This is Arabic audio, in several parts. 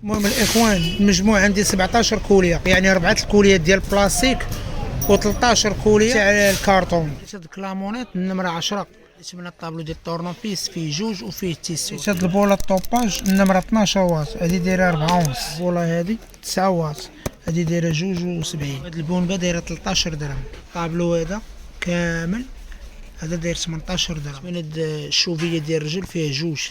المهم الاخوان، المجموع عندي 17 كوليه، يعني 4 الكوليات ديال البلاستيك و13 كوليه تاع الكارطون. هاد الكلامونات النمره 10 من الطابلو ديال الطورنوفيس فيه جوج وفيه تيسو. هاد البوله الطوباج النمره 12 واط، هادي دايره 4 ونص. البوله هادي 9 واط، هادي دايره 2.70. هاد البونبه دايره 13 درهم. الطابلو هذا كامل هذا داير 18 درهم. من هاد الشوفيه ديال الرجل فيه جوج،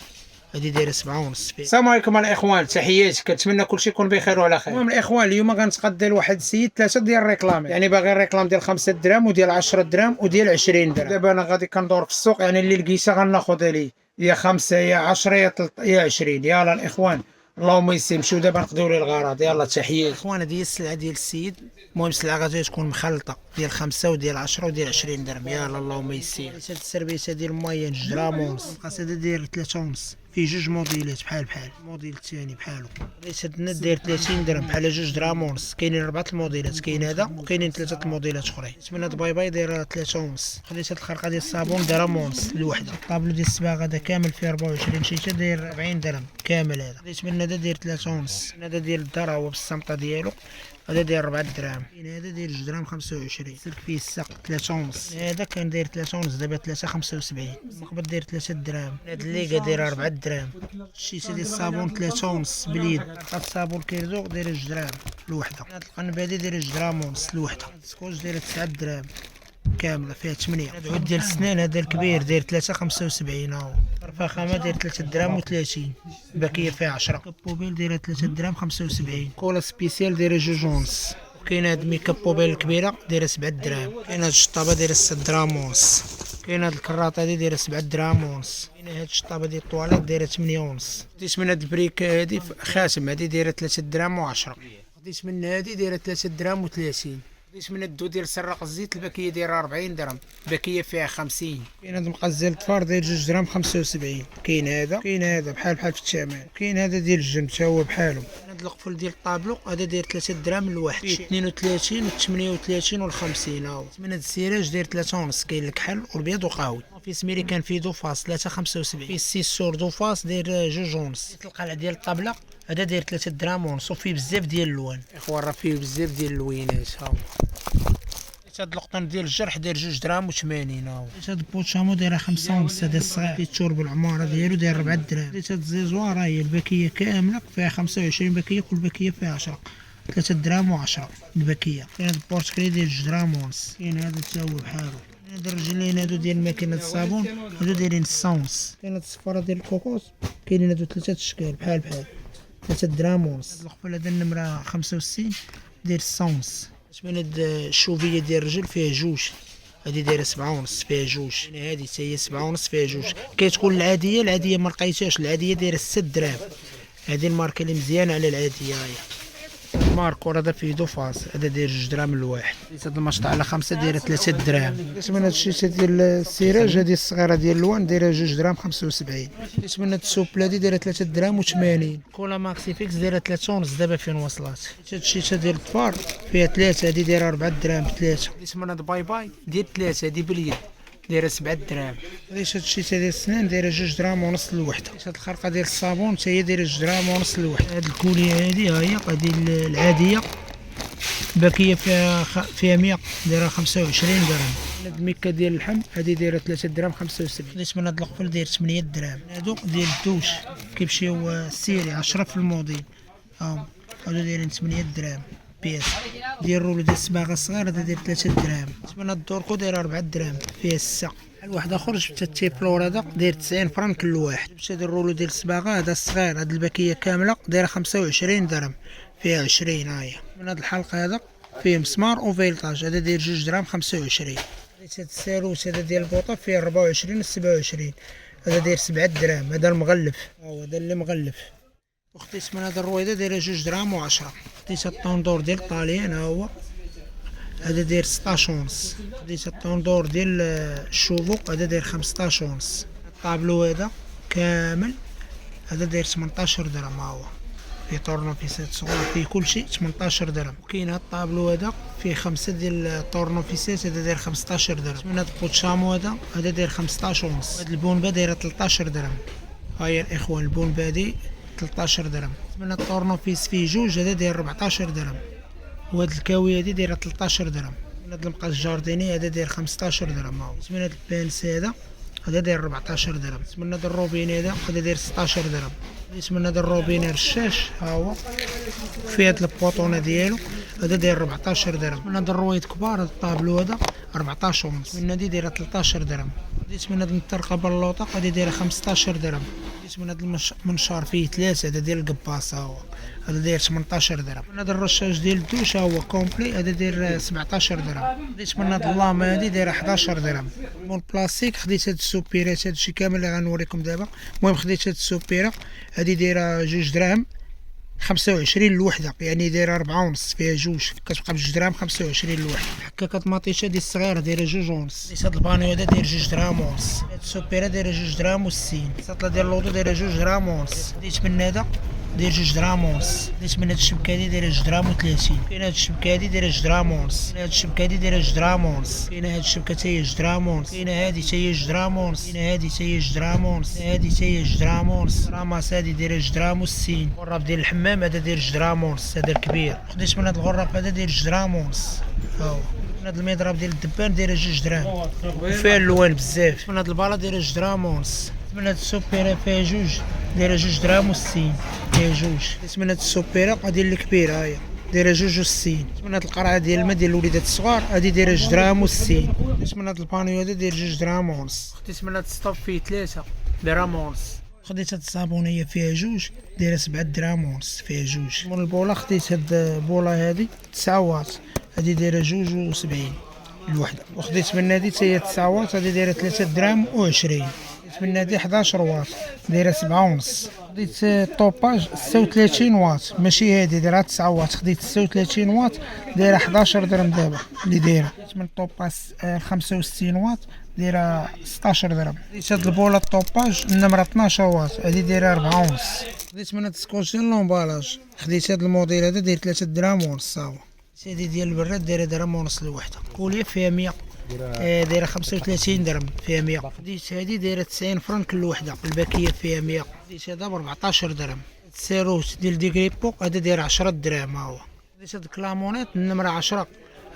هادي دايره 7 ونص. السلام عليكم الاخوان، تحياتي، كنتمنى كلشي يكون بخير وعلى خير. المهم الاخوان، اليوم غنتقدى لواحد السيد 3 ديال الريكلام، يعني باغي الريكلام ديال 5 دراهم وديال 10 دراهم وديال 20 درهم. دابا انا غادي كندور في السوق، يعني اللي لقيتها غناخذها ليه، يا 5 يا 10 يا 20. يلا الاخوان اللهم يسر، نمشيو دابا نقضيو ليه الغرض. يلا تحيات اخوان. هذه هي السلعه ديال السيد. المهم السلعه غادي تكون مخلطه ديال 5 وديال 10 وديال 20 درهم. يلا اللهم يسر. هاد السربيسه ديال المايان 2 درهم ونص. القصيده داير 3 ونص. فيه جوج موديلات بحال الموديل الثاني بحالو. هاد النت داير 30 درهم بحال 2 درهم ونص. كاينين 4 الموديلات، كاين هذا وكاينين 3 الموديلات اخرين. من هاد باي باي دايره 3 ونص. خديت هاد الخرقه ديال الصابون درهم ونص الوحده. الطابلو ديال الصباغ هذا كامل فيه 24 شيشه داير 40 درهم كامل. هذا خديت من هذا داير 3 ونص. هذا ديال الدار هو بالصمطه ديالو، هذا داير 4 دراهم. كاين هذا داير 2 درهم 25. سلك فيه الساق 3 ونص. هذا كان داير 3 ونص، دابا 3 75. المقبض داير 3 دراهم. هاد الليغا داير 4 دراهم. الشيشه ديال الصابون 3 ونص باليد. هاد الصابون كيرزوق داير 2 دراهم الوحده. هاد القنب هادي داير 2 درهم ونص الوحده. السكوش داير 9 دراهم كامله فيها 8. هاد العود ديال السنان هذا الكبير داير 3.75. ها هو الفخامه داير 3 دراهم و30. باكيه فيها 10. كابوبيل دايره 3 دراهم 75. كولا سبيسيال دايره 2 ونص. كاين هاد ميكابوبيل الكبيره دايره 7 دراهم. كاين هاد الشطابه دايره 6 دراهم ونص. كاين هاد الكراطه هادي دايره 7 دراهم ونص. كاين هاد الشطابه ديال الطواليت دايره 8 ونص. خديت من هاد البريك هادي خاتم، هادي دايره 3 دراهم و10. خديت من هادي دايره 3 دراهم و30. خديت من الدو ديال سراق الزيت الباكيه دايره 40 درهم، باكيه فيها 50. كاين هذا مقاس ديال الطفار داير 2 درهم 75. كاين هذا بحال في الثمن. كاين هذا ديال الجنب حتى هو بحالو. هذا القفل ديال الطابلو هذا داير 3 دراهم الواحد، 32 و 38 و 50. ها هو من هذا السراج داير 3 ونص. كاين الكحل والبيض وقهوي. في سميري كان فيه دوفاس 3.75. في السيسور دوفاس داير 2 ونص. القلع ديال الطابله هذا داير 3 دراهم ونص، وفيه بزاف ديال اللوان. اخوان راه فيه بزاف ديال اللوينات. ها هو هاد القطن ديال الجرح داير 2 دراهم و80. ها هو هاد البوتشامو دايره 5 ونص. هذا الصغير فيه التورب العماره ديالو داير 4 دراهم. هاد الزيزوار هي الباكيه كامله فيها 25 باكيه، كل باكيه فيها 10. 3 دراهم و10 الباكيه. كاين هاد البورتكلي داير 2 دراهم ونص. كاين هذا حتى هو بحالو. هاد الرجلين هادو ديال ماكينه الصابون هادو دايرين 6 ونص. كاين هاد الصفاره ديال الكوكوس كاينين هادو 3 اشكال بحال 3 دراهم ونص. القفل هذا النمره 65 داير 6 ونص. من هاد الشوفيه ديال الرجل فيها جوج، هادي دايره 7 ونص فيها جوج. هادي حتى هي 7 ونص فيها جوج. كتكون العاديه ما لقيتهاش، العاديه دايره 6 دراهم. هادي الماركه اللي مزيانه على العاديه. هاهي ماركو هذا فيه دوفاس، هذا داير 2 دراهم الواحد. هاد المشط على 5 دايره 3 دراهم. من هاد الشيشه ديال السراج هادي الصغيره ديال اللوان دايره 2 دراهم 75. من هاد السوبله هادي دايره 3 دراهم و80. كولا ماكسي فيكس دايره 3 ونص دابا فين وصلات. هاد الشيشه ديال الطفار فيها 3، هادي دايره 4 دراهم ب3. من هاد باي باي ديال 3 هادي باليد دايره 7 دراهم. هاد الشيشه ديال السنان دايره 2 دراهم ونص الوحده. هاد الخرقه ديال الصابون حتى هي دايره 2 دراهم ونص الوحده. هاد الكوليه هادي ها هي هادي العاديه باكيه فيها 100 دايره 25 درهم. هاد الميكا ديال اللحم هادي دايره 3 دراهم 75. خديت من هاد القفل داير 8 دراهم. هادو ديال الدوش كيمشيو السيري 10 في الموديل. هادو دايرين 8 دراهم بياس. ديال الرولو ديال الصباغه الصغير هذا داير 3 دراهم. من هاد الدوركو داير 4 دراهم فيه الساق. الواحد اخر جبت التيبلور هذا داير 90 فرنك الواحد. جبت هاد الرولو ديال الصباغه هذا الصغير، هاد الباكيه كامله دايره 25 درهم فيها 20. ها هي من هاد الحلقه هذا فيه مسمار وفيلطاج، هذا داير 2 دراهم 25. هاد الساروت هذا ديال البوطه فيه 24 و 27، هذا داير 7 دراهم. هذا المغلف، هذا اللي مغلف. وخديت من هذا الرويده دايره 2 دراهم و10. خديت الطوندور ديال الطاليان ها هو هذا داير 16 ونص. خديت الطوندور ديال الشوفو هذا داير 15 ونص. الطابلو هذا كامل هذا داير 18 درهم. ها هو فيه طورنوفيسات صغار فيه كلشي 18 درهم. وكاين هاد الطابلو هذا فيه 5 ديال الطورنوفيسات هذا داير 15 درهم. من هاد البوتشامو هذا داير 15 ونص. هاد البونبه دايره 13 درهم. ها هي الاخوان البونبه هادي 13 درهم. من الطورنوفيس فيه جوج، هذا داير 14 درهم. وهاد الكاوية هادي دايرة 13 درهم. من هاد المقاس الجارديني هذا داير 15 درهم. من هاد البانس هذا داير 14 درهم. من هذا الروبين هذا داير 16 درهم. من هذا الروبين رشاش ها هو في هاد البوطونه ديالو، هذا داير 14 درهم. من هذا الرويد كبار، هذا الطابلو هذا 14 ونص. من هذه دايره 13 درهم. ديت من هذا المطرقه باللوطه هذه دايره 15 درهم. ديت من هذا المنشار فيه ثلاثه، هذا ديال القباصه هو، هذا داير 18 درهم. من هذا الرشاش ديال الدوش هو كومبلي، هذا داير 17 درهم. ديت من هذا اللامه هذه دايره 11 درهم. مول بلاستيك خديت هاد السوبيرات هادشي كامل اللي غنوريكم دابا. المهم خديت هاد السوبيره هذه دايره 2 دراهم 25 الوحده، يعني دايره 4 ونص، فيها جوج كتبقى ب 2 دراهم 25 الوحده. حكاكه مطيشه ديال الصغيره دايره 2 ونص. هاد البانيو هذا داير 2 دراهم ونص. هاد السوبيره دايره 2 دراهم و60. الساطله ديال اللوطو دايره 2 دراهم ونص. ديت من هذا داير 2 دراهم ونص. ديت من هاد الشبكه هادي دايره 2 دراهم و30. كاين هاد الشبكه هادي دايره 2 دراهم ونص. كاين هاد الشبكه هادي دايره 2 دراهم ونص. كاين هاد الشبكه حتى هي 2 دراهم ونص. كاين هادي حتى هي 2 دراهم ونص. كاين هادي حتى هي 2 دراهم ونص. هادي حتى هي 2 دراهم ونص. راس هادي دايره 2 دراهم و60. الغراب ديال الحمام هذا داير 2 دراهم ونص، هذا الكبير. خديت من هاد الغراب هذا داير 2 دراهم ونص. ها هو. من هاد المضرب ديال الدبان دايره 2 دراهم وفيها الوان بزاف. من هاد البالا دايره 2 دراهم ونص. من هاد السوبيره فيها جوج دايره 2 دراهم و60، فيها جوج. من هاد السوبيره هادي الكبيره هاهي دايره 2 و60. من هاد القرعه ديال الماء ديال الوليدات الصغار هادي دايره 2 دراهم و60. من هاد البانيو هذا داير 2 دراهم ونص. خديت من هاد السطوب فيه 3 درهم ونص. خديت هاد الصابونيه فيها جوج دايره 7 دراهم ونص، فيها جوج. من البوله خديت هاد البوله هادي 9 واط، هادي دايره 2 و70 الوحده. وخديت من هادي حتى هي 9 واط، هادي دايره 3 دراهم و20. من هادي 11 واط دايره 7 ونص. خديت طوباج 36 واط، ماشي هادي دايره 9 واط، خديت 36 واط دايره 11 درهم دابا اللي دايره. من طوباج 65 واط دايره 16 درهم. خديت هاد البوله طوباج النمره 12 واط، هادي دايره 4 ونص. خديت من هاد السكوتش ديال لومبالاج، خديت هاد الموديل هذا داير 3 دراهم ونص. هاهو هادي ديال البراد دايره درهم ونص الوحده. كوليه فيها 100 دايره 35 درهم، فيها 100. خديت هادي دايره 90 فرنك الوحده، الباكيه فيها 100. خديت هذا ب 14 درهم. السيروت ديال ديغريبو هذا داير 10 دراهم. ها هو. خديت هاد الكلامونات النمره 10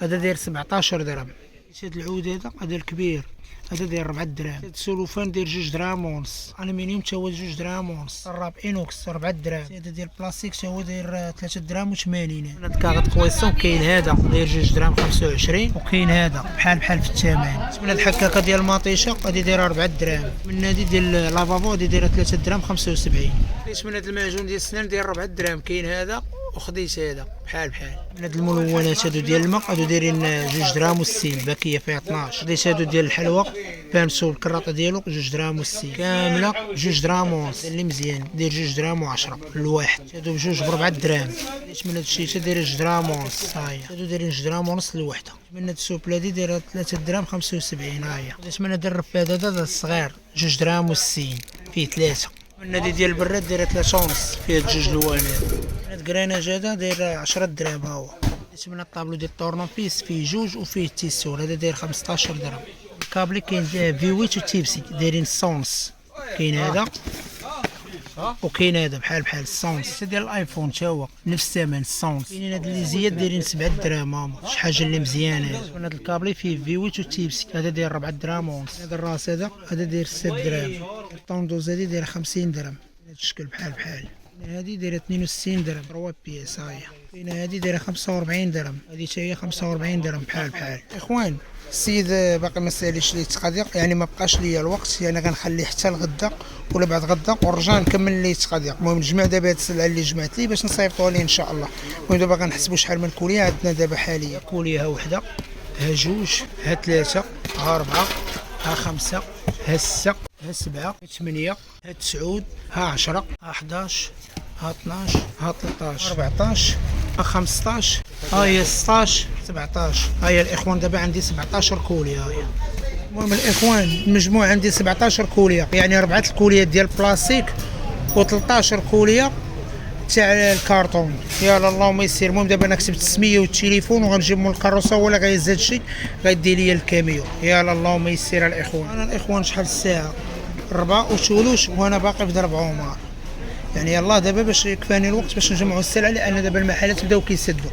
هذا داير 17 درهم. خديت هاد العود هذا الكبير هذا داير 4 دراهم. هاد السلوفان داير 2 دراهم ونص. الومنيوم تا هو 2 دراهم ونص. الراب انوكس 4 دراهم. هذا ديال البلاستيك تا هو داير 3 دراهم و80. هاد الكاغط كويسون كاين هذا داير 2 دراهم 25، وكاين هذا بحال في الثمن. من هاد الحكاكه ديال المطيشه هادي دايره 4 دراهم. من هادي ديال لافافو هادي دايره 3 دراهم 75. خديت من هاد المعجون ديال السنان داير 4 دراهم، كاين هذا وخديت هذا بحال. من هاد الملونات هادو ديال الماء هادو دايرين 2 دراهم و60، الباكيه فيها 12. خديت هادو ديال الحلوى بانسو الكراطه ديالو 2 دراهم و60 كامله 2 دراهم ونص. اللي مزيان داير 2 دراهم و10 الواحد. هادو بجوج ب 4 دراهم. خديت من هاد الشيشه داير 2 دراهم ونص. ها هي هادو دايرين 2 دراهم ونص الوحده. من هاد السوبله هادي دايره 3 دراهم 75. ها هي. خديت من هاد الرفاد هذا الصغير 2 دراهم و60 فيه 3. من هادي ديال البراد دايره 3 ونص، فيها جوج لوانات. هاد الكراناج هذا داير 10 دراهم. ها هو. من الطابلو ديال الطورنوفيس فيه جوج وفيه التيسور، هذا داير 15 درهم. الكابلي كاين في 8 و تيبسي دايرين 100 ونص. كاين هذا وكاين هذا بحال 100 ونص. ديال الايفون تا هو نفس الثمن 100 ونص. كاينين هاد اللي زياد دايرين 7 دراهم. هما شي حاجه اللي مزيانه. من هاد الكابلي فيه في 8 و تيبسي، هذا داير 4 دراهم ونص. هذا الراس هذا داير 6 دراهم. الطوندوز هادي داير 50 درهم، هاد الشكل بحال. هادي دايره 62 درهم 3 بياس. ها هي. كاينه هادي دايره 45 درهم، هادي حتى هي 45 درهم بحال. اخوان السيد باقي ما ساليش لي التقاضيق، يعني ما بقاش ليا الوقت، يعني غنخليه حتى الغدا ولا بعد غدا ونرجع نكمل ليه التقاضيق. المهم نجمع دابا هاد السلعه اللي جمعت لي باش نصيفطوها ليه ان شاء الله. المهم دابا غنحسبوا شحال من الكوليه عندنا دابا حاليا. كوليه ها وحده، ها جوج، ها 3، ها 4، ها 5، ها 6، ها 7، ها 8، ها 9، ها 10، ها 11، ها 12، ها 13، 14، ها 15، ها هي 16، 17. ها هي الاخوان دابا عندي 17 كوليه. ها هي. المهم الاخوان المجموع عندي 17 كوليه، يعني 4 الكوليات ديال البلاستيك و13 كوليه تاع الكارطون. يلا اللهم يسر. المهم دابا انا كتبت السميه والتليفون وغنجيب من الكاروسه ولا غيزاد شي غيدي لي الكاميو. يلا اللهم يسر الاخوان. انا الاخوان شحال الساعه 4 وثلث وانا باقي في درب عمر. يعني يلاه دابا باش يكفاني الوقت باش نجمعوا السلعه، لان دابا المحلات بداو كيسدوا.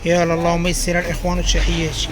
يلا اللهم يسر الاخوان وتحياتي.